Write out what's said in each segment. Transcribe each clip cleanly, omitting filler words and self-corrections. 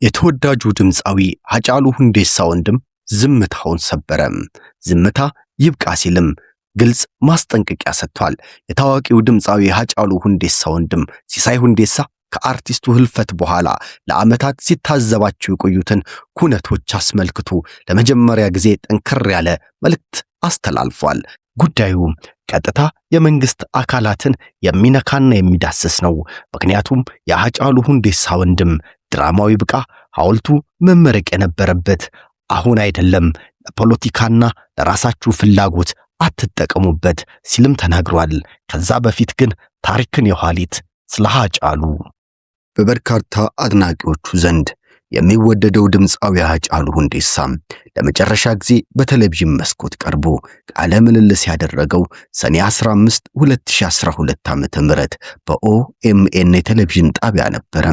የተወዳጁ ድምፃዊ ሃጫሉ ሁንዴሳ ወንድም ዝምታውን ሰበረ። ዝምታ ይብቃ ሲልም ግልጽ ማስጠንቀቂያ ሰጥቷል። የታዋቂው ድምፃዊ ሃጫሉ ሁንዴሳ ወንድም ሲሳይ ሁንዴሳ ከአርቲስቱ ህልፈት በኋላ ለዓመታት ሲታዘባቸው የቆዩትን ኩነቶች አስመልክቶ ለመጀመሪያ ጊዜ ጠንከር ያለ መልእክት አስተላልፏል። ጉዳዩ ቀጥታ የመንግስት አካላትን የሚነካና የሚዳስስ ነው። ምክንያቱም የሃጫሉ ሁንዴሳ ወንድም ድራማዊ ብቃ ሐውልቱ መመረቅ የነበረበት አሁን አይደለም፣ ለፖለቲካና ለራሳችሁ ፍላጎት አትጠቀሙበት ሲልም ተናግሯል። ከዛ በፊት ግን ታሪክን የኋሊት ስለ ሃጫሉ በበርካታ አድናቂዎቹ ዘንድ የሚወደደው ድምፃዊ ሃጫሉ ሁንዴሳ ለመጨረሻ ጊዜ በቴሌቪዥን መስኮት ቀርቦ ቃለ ምልልስ ያደረገው ሰኔ 15 2012 ዓ.ም በኦኤምኤን የቴሌቪዥን ጣቢያ ነበር።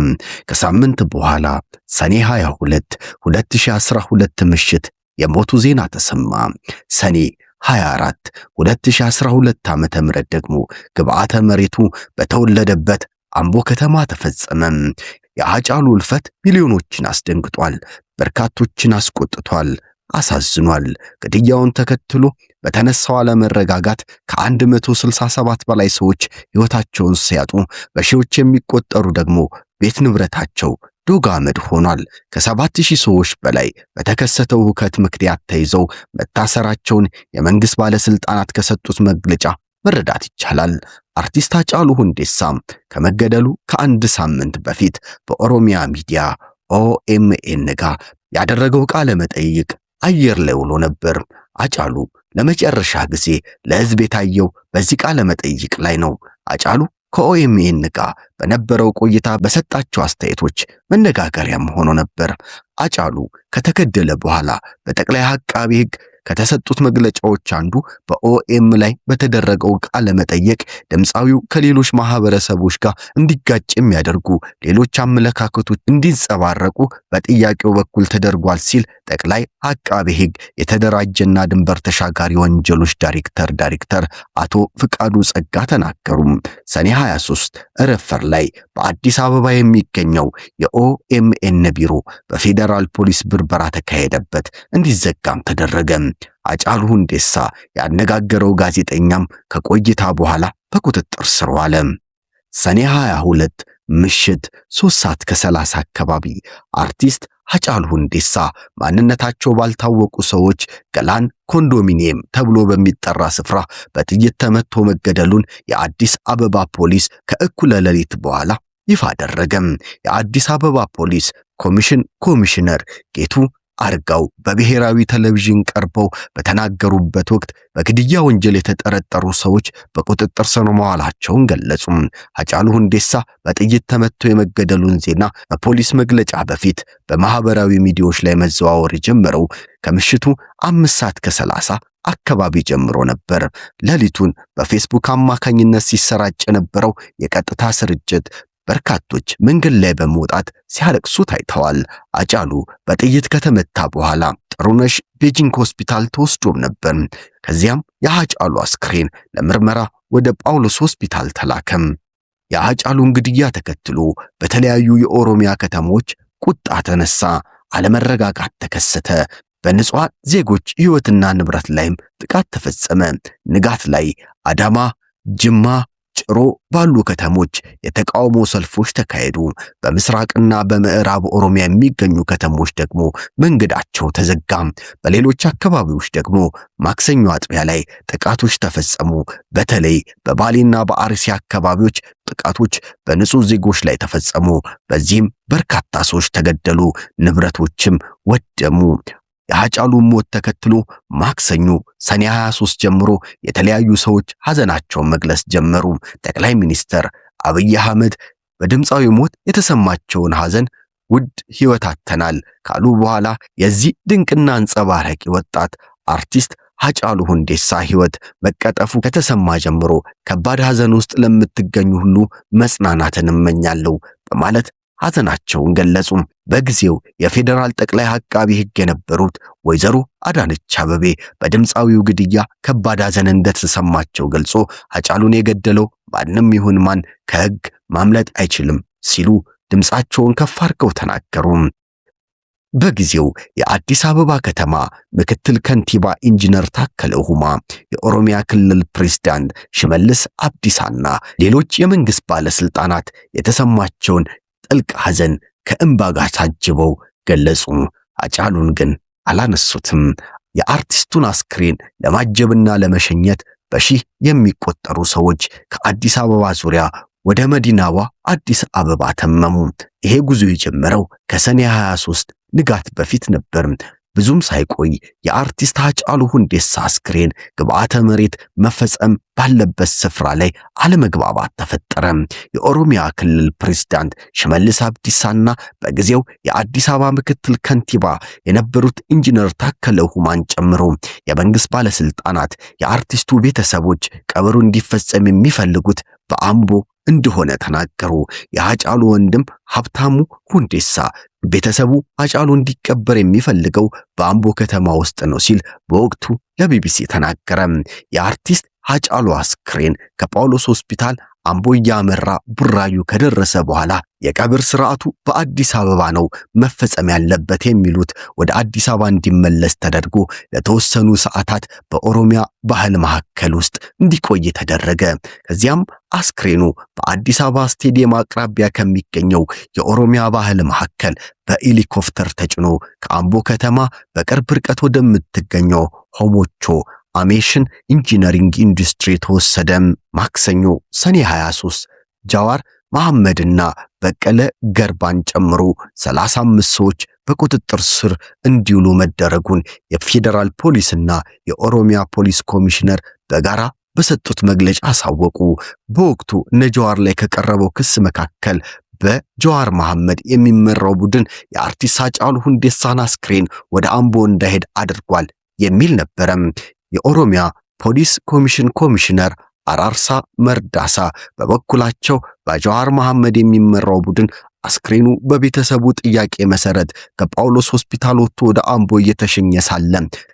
ከሳምንት በኋላ ሰኔ 22 2012 ምሽት የሞቱ ዜና ተሰማ። ሰኔ 24 2012 ዓ.ም ደግሞ ግብዓተ መሬቱ በተወለደበት አምቦ ከተማ ተፈጸመ። የሃጫሉ ህልፈት ሚሊዮኖችን አስደንግጧል፣ በርካቶችን አስቆጥቷል፣ አሳዝኗል። ግድያውን ተከትሎ በተነሳው አለመረጋጋት ከ167 በላይ ሰዎች ሕይወታቸውን ሲያጡ በሺዎች የሚቆጠሩ ደግሞ ቤት ንብረታቸው ዶግ አመድ ሆኗል። ከ7000 ሰዎች በላይ በተከሰተው ሁከት ምክንያት ተይዘው መታሰራቸውን የመንግስት ባለስልጣናት ከሰጡት መግለጫ መረዳት ይቻላል። አርቲስት ሃጫሉ ሁንዴሳ ከመገደሉ ከአንድ ሳምንት በፊት በኦሮሚያ ሚዲያ ኦኤምኤን ጋር ያደረገው ቃለ መጠይቅ አየር ላይ ውሎ ነበር። ሃጫሉ ለመጨረሻ ጊዜ ለህዝብ የታየው በዚህ ቃለ መጠይቅ ላይ ነው። ሃጫሉ ከኦኤምኤን ጋር በነበረው ቆይታ በሰጣቸው አስተያየቶች መነጋገሪያም ሆኖ ነበር። ሃጫሉ ከተገደለ በኋላ በጠቅላይ አቃቤ ሕግ ከተሰጡት መግለጫዎች አንዱ በኦኤም ላይ በተደረገው ቃለ መጠይቅ ድምፃዊው ከሌሎች ማህበረሰቦች ጋር እንዲጋጭ የሚያደርጉ ሌሎች አመለካከቶች እንዲንጸባረቁ በጥያቄው በኩል ተደርጓል ሲል ጠቅላይ አቃቤ ሕግ የተደራጀና ድንበር ተሻጋሪ ወንጀሎች ዳይሬክተር አቶ ፍቃዱ ጸጋ ተናገሩ። ሰኔ 23 ረፈር ላይ በአዲስ አበባ የሚገኘው የኦኤምኤን ቢሮ በፌዴራል ፖሊስ ብርበራ ተካሄደበት፣ እንዲዘጋም ተደረገ። ሃጫሉ ሁንዴሳ ያነጋገረው ጋዜጠኛም ከቆይታ በኋላ በቁጥጥር ስር ዋለ። ሰኔ 22 ምሽት 3:30 አካባቢ አርቲስት ሃጫሉ ሁንዴሳ ማንነታቸው ባልታወቁ ሰዎች ገላን ኮንዶሚኒየም ተብሎ በሚጠራ ስፍራ በጥይት ተመቶ መገደሉን የአዲስ አበባ ፖሊስ ከእኩለ ሌሊት በኋላ ይፋ አደረገ። የአዲስ አበባ ፖሊስ ኮሚሽነር ጌቱ አርጋው በብሔራዊ ቴሌቪዥን ቀርበው በተናገሩበት ወቅት በግድያ ወንጀል የተጠረጠሩ ሰዎች በቁጥጥር ስር መዋላቸውን ገለጹ። ሃጫሉ ሁንዴሳ በጥይት ተመቶ የመገደሉን ዜና በፖሊስ መግለጫ በፊት በማህበራዊ ሚዲያዎች ላይ መዘዋወር የጀመረው ከምሽቱ 5:30 አካባቢ ጀምሮ ነበር። ሌሊቱን በፌስቡክ አማካኝነት ሲሰራጭ የነበረው የቀጥታ ስርጭት በርካቶች መንገድ ላይ በመውጣት ሲያለቅሱ ታይተዋል። ሃጫሉ በጥይት ከተመታ በኋላ ጥሩነሽ ቤጂንግ ሆስፒታል ተወስዶም ነበር። ከዚያም የሃጫሉ አስክሬን ለምርመራ ወደ ጳውሎስ ሆስፒታል ተላከም። የሃጫሉን ግድያ ተከትሎ በተለያዩ የኦሮሚያ ከተሞች ቁጣ ተነሳ፣ አለመረጋጋት ተከሰተ። በንጹሃን ዜጎች ሕይወትና ንብረት ላይም ጥቃት ተፈጸመ። ንጋት ላይ አዳማ፣ ጅማ፣ ጭሮ ባሉ ከተሞች የተቃውሞ ሰልፎች ተካሄዱ። በምስራቅና በምዕራብ ኦሮሚያ የሚገኙ ከተሞች ደግሞ መንገዳቸው ተዘጋ። በሌሎች አካባቢዎች ደግሞ ማክሰኞ አጥቢያ ላይ ጥቃቶች ተፈጸሙ። በተለይ በባሌና በአርሲ አካባቢዎች ጥቃቶች በንጹህ ዜጎች ላይ ተፈጸሙ። በዚህም በርካታ ሰዎች ተገደሉ፣ ንብረቶችም ወደሙ። የሃጫሉ ሞት ተከትሎ ማክሰኞ ሰኔ 23 ጀምሮ የተለያዩ ሰዎች ሐዘናቸውን መግለጽ ጀመሩ። ጠቅላይ ሚኒስትር አብይ አህመድ በድምፃዊ ሞት የተሰማቸውን ሐዘን ውድ ሕይወት አጥተናል ካሉ በኋላ የዚህ ድንቅና አንጸባራቂ ወጣት አርቲስት ሃጫሉ ሁንዴሳ ሕይወት መቀጠፉ ከተሰማ ጀምሮ ከባድ ሐዘን ውስጥ ለምትገኙ ሁሉ መጽናናትን እመኛለሁ በማለት ሐዘናቸውን ገለጹ። በጊዜው የፌዴራል ጠቅላይ አቃቤ ሕግ የነበሩት ወይዘሮ አዳነች አቤቤ በድምፃዊው ግድያ ከባድ ሐዘን እንደተሰማቸው ገልጾ ሃጫሉን የገደለው ማንም ይሁን ማን ከሕግ ማምለጥ አይችልም ሲሉ ድምፃቸውን ከፍ አድርገው ተናገሩ። በጊዜው የአዲስ አበባ ከተማ ምክትል ከንቲባ ኢንጂነር ታከለ ኡማ፣ የኦሮሚያ ክልል ፕሬዝዳንት ሽመልስ አብዲሳና ሌሎች የመንግስት ባለስልጣናት የተሰማቸውን ጥልቅ ሐዘን ከእንባ ጋር ታጅበው ገለጹ። ሃጫሉን ግን አላነሱትም። የአርቲስቱን አስክሬን ለማጀብና ለመሸኘት በሺህ የሚቆጠሩ ሰዎች ከአዲስ አበባ ዙሪያ ወደ መዲናዋ አዲስ አበባ ተመሙ። ይሄ ጉዞ የጀመረው ከሰኔ 23 ንጋት በፊት ነበር። ብዙም ሳይቆይ የአርቲስት ሃጫሉ ሁንዴሳ አስክሬን ግብዓተ መሬት መፈጸም ባለበት ስፍራ ላይ አለመግባባት ተፈጠረ። የኦሮሚያ ክልል ፕሬዝዳንት ሽመልስ አብዲሳና በጊዜው የአዲስ አበባ ምክትል ከንቲባ የነበሩት ኢንጂነር ታከለ ኡማን ጨምሮ የመንግስት ባለስልጣናት የአርቲስቱ ቤተሰቦች ቀብሩ እንዲፈጸም የሚፈልጉት በአምቦ እንደሆነ ተናገሩ። የሃጫሉ ወንድም ሀብታሙ ሁንዴሳ ቤተሰቡ ሃጫሉ እንዲቀበር የሚፈልገው በአምቦ ከተማ ውስጥ ነው ሲል በወቅቱ ለቢቢሲ ተናገረ። የአርቲስት ሃጫሉ አስክሬን ከጳውሎስ ሆስፒታል አምቦ ያመራ ቡራዩ ከደረሰ በኋላ የቀብር ስርዓቱ በአዲስ አበባ ነው መፈጸም ያለበት የሚሉት ወደ አዲስ አበባ እንዲመለስ ተደርጎ ለተወሰኑ ሰዓታት በኦሮሚያ ባህል ማዕከል ውስጥ እንዲቆይ ተደረገ። ከዚያም አስክሬኑ በአዲስ አበባ ስቴዲየም አቅራቢያ ከሚገኘው የኦሮሚያ ባህል ማዕከል በሄሊኮፕተር ተጭኖ ከአምቦ ከተማ በቅርብ ርቀት ወደምትገኘው ሆሞቾ አሜሽን ኢንጂነሪንግ ኢንዱስትሪ ተወሰደ። ማክሰኞ ሰኔ 23 ጃዋር መሐመድና በቀለ ገርባን ጨምሮ 35 ሰዎች በቁጥጥር ስር እንዲውሉ መደረጉን የፌዴራል ፖሊስና የኦሮሚያ ፖሊስ ኮሚሽነር በጋራ በሰጡት መግለጫ አሳወቁ። በወቅቱ ጃዋር ላይ ከቀረበው ክስ መካከል በጃዋር መሐመድ የሚመራው ቡድን የአርቲስት ሃጫሉ ሁንዴሳን አስክሬን ወደ አምቦ እንዳይሄድ አድርጓል የሚል ነበረ። የኦሮሚያ ፖሊስ ኮሚሽን ኮሚሽነር አራርሳ መርዳሳ በበኩላቸው በጃዋር መሐመድ የሚመራው ቡድን አስክሬኑ በቤተሰቡ ጥያቄ መሰረት ከጳውሎስ ሆስፒታል ወጥቶ ወደ አምቦ እየተሸኘ ሳለ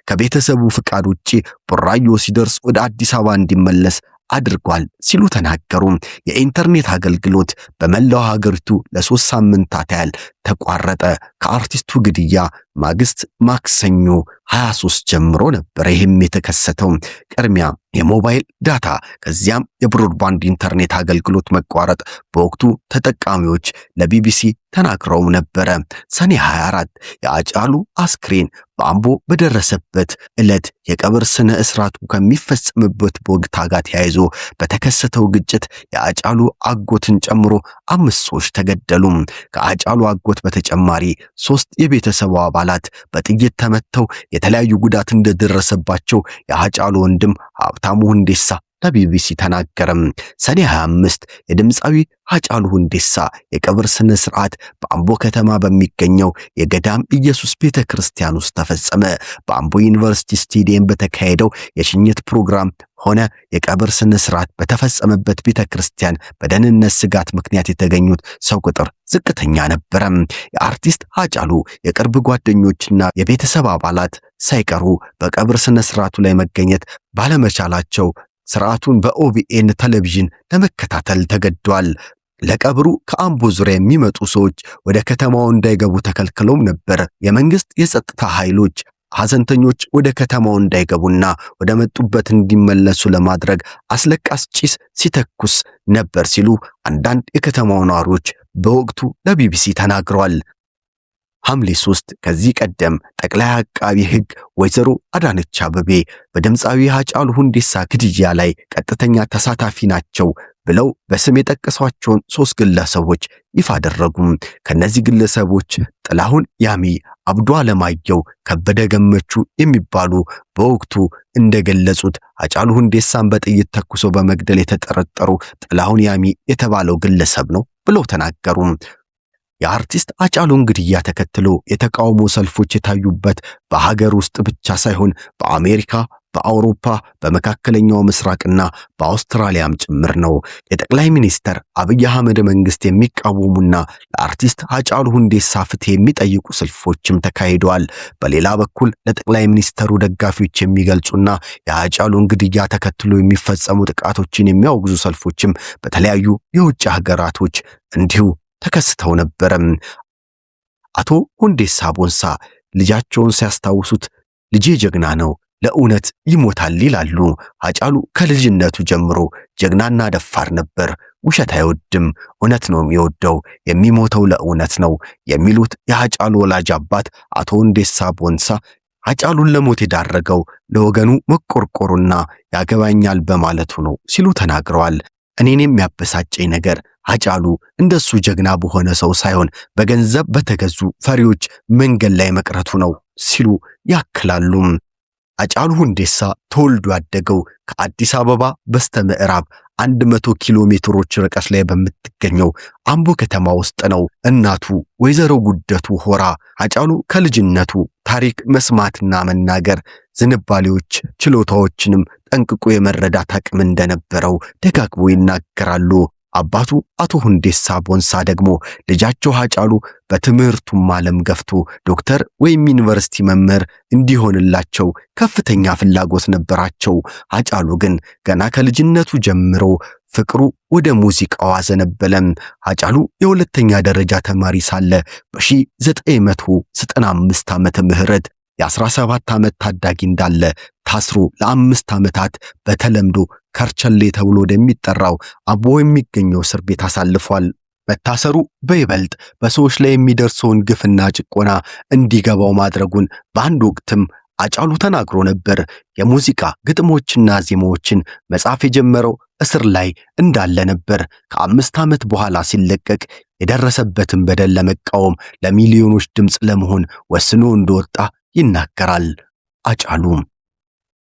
ከቤተሰቡ ፍቃድ ውጪ ቡራዮ ሲደርስ ወደ አዲስ አበባ እንዲመለስ አድርጓል ሲሉ ተናገሩ። የኢንተርኔት አገልግሎት በመላው ሀገሪቱ ለ3 ሳምንታት ያህል ተቋረጠ። ከአርቲስቱ ግድያ ማግስት ማክሰኞ 23 ጀምሮ ነበር ይህም የተከሰተው። ቅድሚያ የሞባይል ዳታ ከዚያም የብሮድባንድ ኢንተርኔት አገልግሎት መቋረጥ በወቅቱ ተጠቃሚዎች ለቢቢሲ ተናግረው ነበረ። ሰኔ 24 የሃጫሉ አስክሬን በአምቦ በደረሰበት ዕለት የቀብር ስነ እስራቱ ከሚፈጸምበት ወቅት ጋር ተያይዞ በተከሰተው ግጭት የሃጫሉ አጎትን ጨምሮ 5 ሰዎች ተገደሉ። ከሃጫሉ አጎት በተጨማሪ 3 የቤተሰቡ አባላት በጥይት ተመተው የተለያዩ ጉዳት እንደደረሰባቸው የሃጫሉ ወንድም ሀብታሙ ሁንዴሳ ለቢቢሲ ተናገረም። ሰኔ 25 የድምፃዊ ሃጫሉ ሁንዴሳ የቀብር ስነ ስርዓት በአምቦ ከተማ በሚገኘው የገዳም ኢየሱስ ቤተክርስቲያን ውስጥ ተፈጸመ። በአምቦ ዩኒቨርሲቲ ስቴዲየም በተካሄደው የሽኝት ፕሮግራም ሆነ የቀብር ስነ ስርዓት በተፈጸመበት ቤተክርስቲያን በደህንነት ስጋት ምክንያት የተገኙት ሰው ቁጥር ዝቅተኛ ነበረ። የአርቲስት ሃጫሉ የቅርብ ጓደኞችና የቤተሰብ አባላት ሳይቀሩ በቀብር ስነ ስርዓቱ ላይ መገኘት ባለመቻላቸው ስርዓቱን በኦቢኤን ቴሌቪዥን ለመከታተል ተገደዋል። ለቀብሩ ከአምቦ ዙሪያ የሚመጡ ሰዎች ወደ ከተማው እንዳይገቡ ተከልክለውም ነበር። የመንግስት የጸጥታ ኃይሎች ሐዘንተኞች ወደ ከተማው እንዳይገቡና ወደ መጡበት እንዲመለሱ ለማድረግ አስለቃስ ጭስ ሲተኩስ ነበር ሲሉ አንዳንድ የከተማው ነዋሪዎች በወቅቱ ለቢቢሲ ተናግረዋል። ሐምሌ 3 ከዚህ ቀደም ጠቅላይ አቃቢ ሕግ ወይዘሮ አዳነች አቤቤ በድምፃዊ ሃጫሉ ሁንዴሳ ግድያ ላይ ቀጥተኛ ተሳታፊ ናቸው ብለው በስም የጠቀሷቸውን 3 ግለሰቦች ይፋ አደረጉ። ከነዚህ ግለሰቦች ጥላሁን ያሚ፣ አብዱ አለማየሁ፣ ከበደ ገመቹ የሚባሉ በወቅቱ እንደገለጹት ሃጫሉ ሁንዴሳን በጥይት ተኩሶ በመግደል የተጠረጠሩ ጥላሁን ያሚ የተባለው ግለሰብ ነው ብለው ተናገሩ። የአርቲስት ሃጫሉን ግድያ ተከትሎ የተቃውሞ ሰልፎች የታዩበት በሀገር ውስጥ ብቻ ሳይሆን በአሜሪካ፣ በአውሮፓ፣ በመካከለኛው ምስራቅና በአውስትራሊያም ጭምር ነው። የጠቅላይ ሚኒስትር አብይ አህመድ መንግስት የሚቃወሙና ለአርቲስት ሃጫሉ ሁንዴሳ ፍትህ የሚጠይቁ ሰልፎችም ተካሂደዋል። በሌላ በኩል ለጠቅላይ ሚኒስትሩ ደጋፊዎች የሚገልጹና የሃጫሉን ግድያ ተከትሎ የሚፈጸሙ ጥቃቶችን የሚያወግዙ ሰልፎችም በተለያዩ የውጭ ሀገራቶች እንዲሁ ተከስተው ነበር። አቶ ሁንዴሳ ቦንሳ ልጃቸውን ሲያስታውሱት ልጄ ጀግና ነው፣ ለእውነት ይሞታል ይላሉ። ሃጫሉ ከልጅነቱ ጀምሮ ጀግናና ደፋር ነበር። ውሸት አይወድም፣ እውነት ነው የሚወደው፣ የሚሞተው ለእውነት ነው የሚሉት የሃጫሉ ወላጅ አባት አቶ ሁንዴሳ ቦንሳ ሃጫሉን ለሞት የዳረገው ለወገኑ መቆርቆሩና ያገባኛል በማለቱ ነው ሲሉ ተናግረዋል። እኔን የሚያበሳጨኝ ነገር ሃጫሉ እንደሱ ጀግና በሆነ ሰው ሳይሆን በገንዘብ በተገዙ ፈሪዎች መንገድ ላይ መቅረቱ ነው ሲሉ ያክላሉ። ሃጫሉ ሁንዴሳ ተወልዶ ያደገው ከአዲስ አበባ በስተምዕራብ 100 ኪሎ ሜትሮች ርቀት ላይ በምትገኘው አምቦ ከተማ ውስጥ ነው። እናቱ ወይዘሮ ጉደቱ ሆራ ሃጫሉ ከልጅነቱ ታሪክ መስማትና መናገር ዝንባሌዎች ችሎታዎችንም ጠንቅቆ የመረዳት አቅም እንደነበረው ደጋግሞ ይናገራሉ። አባቱ አቶ ሁንዴሳ ቦንሳ ደግሞ ልጃቸው ሃጫሉ በትምህርቱም ዓለም ገፍቶ ዶክተር ወይም ዩኒቨርሲቲ መምህር እንዲሆንላቸው ከፍተኛ ፍላጎት ነበራቸው። ሃጫሉ ግን ገና ከልጅነቱ ጀምሮ ፍቅሩ ወደ ሙዚቃው አዘነበለም። ሃጫሉ የሁለተኛ ደረጃ ተማሪ ሳለ በ1995 ዓመተ ምህረት የ17 ዓመት ታዳጊ እንዳለ ታስሮ ለ5 ዓመታት በተለምዶ ከርቸሌ ተብሎ ወደሚጠራው አቦ የሚገኘው እስር ቤት አሳልፏል። መታሰሩ በይበልጥ በሰዎች ላይ የሚደርሰውን ግፍና ጭቆና እንዲገባው ማድረጉን በአንድ ወቅትም ሃጫሉ ተናግሮ ነበር። የሙዚቃ ግጥሞችና ዜማዎችን መጻፍ የጀመረው እስር ላይ እንዳለ ነበር። ከ5 ዓመት በኋላ ሲለቀቅ የደረሰበትን በደል ለመቃወም ለሚሊዮኖች ድምጽ ለመሆን ወስኖ እንደወጣ ይናገራል። ሃጫሉ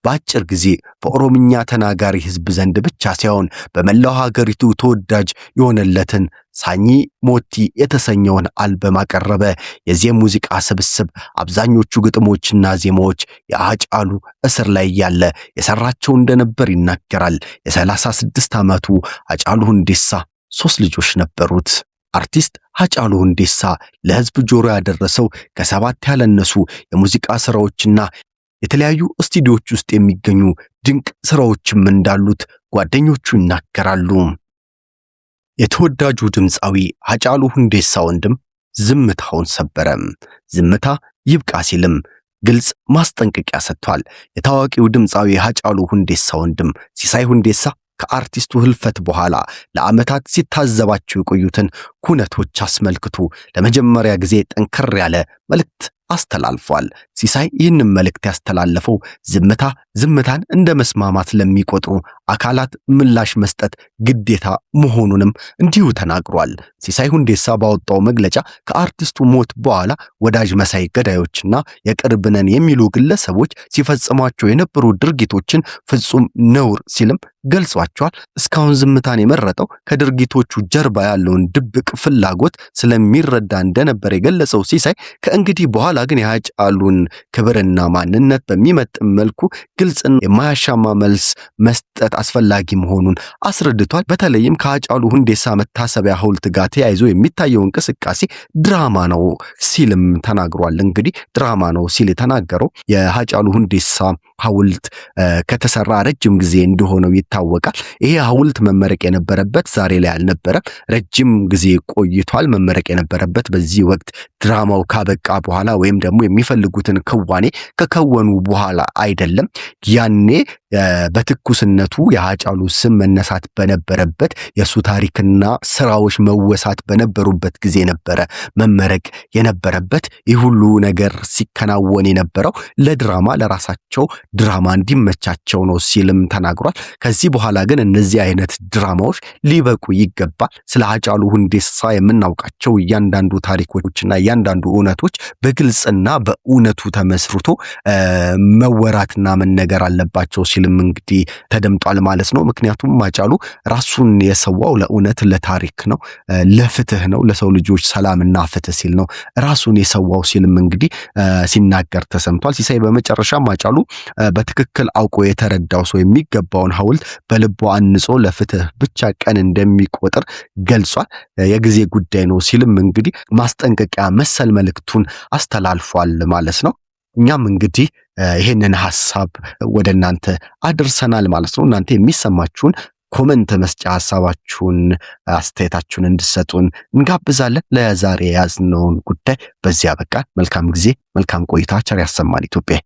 በአጭር ጊዜ በኦሮምኛ ተናጋሪ ህዝብ ዘንድ ብቻ ሳይሆን በመላው ሀገሪቱ ተወዳጅ የሆነለትን ሳኚ ሞቲ የተሰኘውን አልበም አቀረበ። የዚህ ሙዚቃ ስብስብ አብዛኞቹ ግጥሞችና ዜማዎች የሃጫሉ እስር ላይ ያለ የሰራቸው እንደነበር ይናገራል። የ36 ዓመቱ ሃጫሉ ሁንዴሳ 3 ልጆች ነበሩት። አርቲስት ሃጫሉ ሁንዴሳ ለህዝብ ጆሮ ያደረሰው ከ7 ያላነሱ የሙዚቃ ስራዎችና የተለያዩ ስቱዲዮዎች ውስጥ የሚገኙ ድንቅ ስራዎችም እንዳሉት ጓደኞቹ ይናገራሉ። የተወዳጁ ድምፃዊ ሃጫሉ ሁንዴሳ ወንድም ዝምታውን ሰበረ። ዝምታ ይብቃ ሲልም ግልጽ ማስጠንቀቂያ ሰጥቷል። የታዋቂው ድምፃዊ ሃጫሉ ሁንዴሳ ወንድም ሲሳይ ሁንዴሳ ከአርቲስቱ ህልፈት በኋላ ለዓመታት ሲታዘባቸው የቆዩትን ኩነቶች አስመልክቶ ለመጀመሪያ ጊዜ ጠንከር ያለ መልእክት አስተላልፏል። ሲሳይ ይህንን መልእክት ያስተላለፈው ዝምታን እንደ መስማማት ለሚቆጥሩ አካላት ምላሽ መስጠት ግዴታ መሆኑንም እንዲሁ ተናግሯል። ሲሳይ ሁንዴሳ ባወጣው መግለጫ ከአርቲስቱ ሞት በኋላ ወዳጅ መሳይ ገዳዮችና የቅርብ ነን የሚሉ ግለሰቦች ሲፈጽሟቸው የነበሩ ድርጊቶችን ፍጹም ነውር ሲልም ገልጿቸዋል። እስካሁን ዝምታን የመረጠው ከድርጊቶቹ ጀርባ ያለውን ድብቅ ፍላጎት ስለሚረዳ እንደነበር የገለጸው ሲሳይ ከእንግዲህ በኋላ ግን የሃጫሉን ክብርና ማንነት በሚመጥን መልኩ ግልጽና የማያሻማ መልስ መስጠት አስፈላጊ መሆኑን አስረድቷል። በተለይም ከሃጫሉ ሁንዴሳ መታሰቢያ ሐውልት ጋር ተያይዞ የሚታየው እንቅስቃሴ ድራማ ነው ሲልም ተናግሯል። እንግዲህ ድራማ ነው ሲል የተናገረው የሃጫሉ ሁንዴሳ ሐውልት ከተሰራ ረጅም ጊዜ እንደሆነው ይታወቃል። ይሄ ሐውልት መመረቅ የነበረበት ዛሬ ላይ አልነበረም፣ ረጅም ጊዜ ቆይቷል። መመረቅ የነበረበት በዚህ ወቅት ድራማው ካበቃ በኋላ ወይም ደግሞ የሚፈልጉትን ክዋኔ ከከወኑ በኋላ አይደለም። ያኔ በትኩስነቱ የሃጫሉ ስም መነሳት በነበረበት የሱ ታሪክና ስራዎች መወሳት በነበሩበት ጊዜ ነበረ መመረቅ የነበረበት። ይህ ሁሉ ነገር ሲከናወን የነበረው ለድራማ ለራሳቸው ድራማ እንዲመቻቸው ነው ሲልም ተናግሯል። ከዚህ በኋላ ግን እነዚህ አይነት ድራማዎች ሊበቁ ይገባል። ስለ ሃጫሉ ሁንዴሳ የምናውቃቸው እያንዳንዱ ታሪኮችና እያንዳንዱ እውነቶች በግልጽና በእውነቱ ተመስርቶ መወራትና መነገር አለባቸው ሲልም እንግዲህ ተደምጧል ማለት ነው። ምክንያቱም ሃጫሉ ራሱን የሰዋው ለእውነት ለታሪክ ነው፣ ለፍትህ ነው፣ ለሰው ልጆች ሰላምና ፍትህ ሲል ነው ራሱን የሰዋው ሲልም እንግዲህ ሲናገር ተሰምቷል። ሲሳይ በመጨረሻም ሃጫሉ በትክክል አውቆ የተረዳው ሰው የሚገባውን ሐውልት በልቦ አንጾ ለፍትህ ብቻ ቀን እንደሚቆጥር ገልጿል። የጊዜ ጉዳይ ነው ሲልም እንግዲህ ማስጠንቀቂያ መሰል መልእክቱን አስተላልፏል ማለት ነው። እኛም እንግዲህ ይሄንን ሐሳብ ወደ እናንተ አድርሰናል ማለት ነው። እናንተ የሚሰማችሁን ኮመንት መስጫ ሐሳባችሁን አስተያየታችሁን እንድትሰጡን እንጋብዛለን። ለዛሬ ያዝነውን ጉዳይ በዚያ በቃ። መልካም ጊዜ መልካም ቆይታ ቸር ያሰማን ኢትዮጵያ።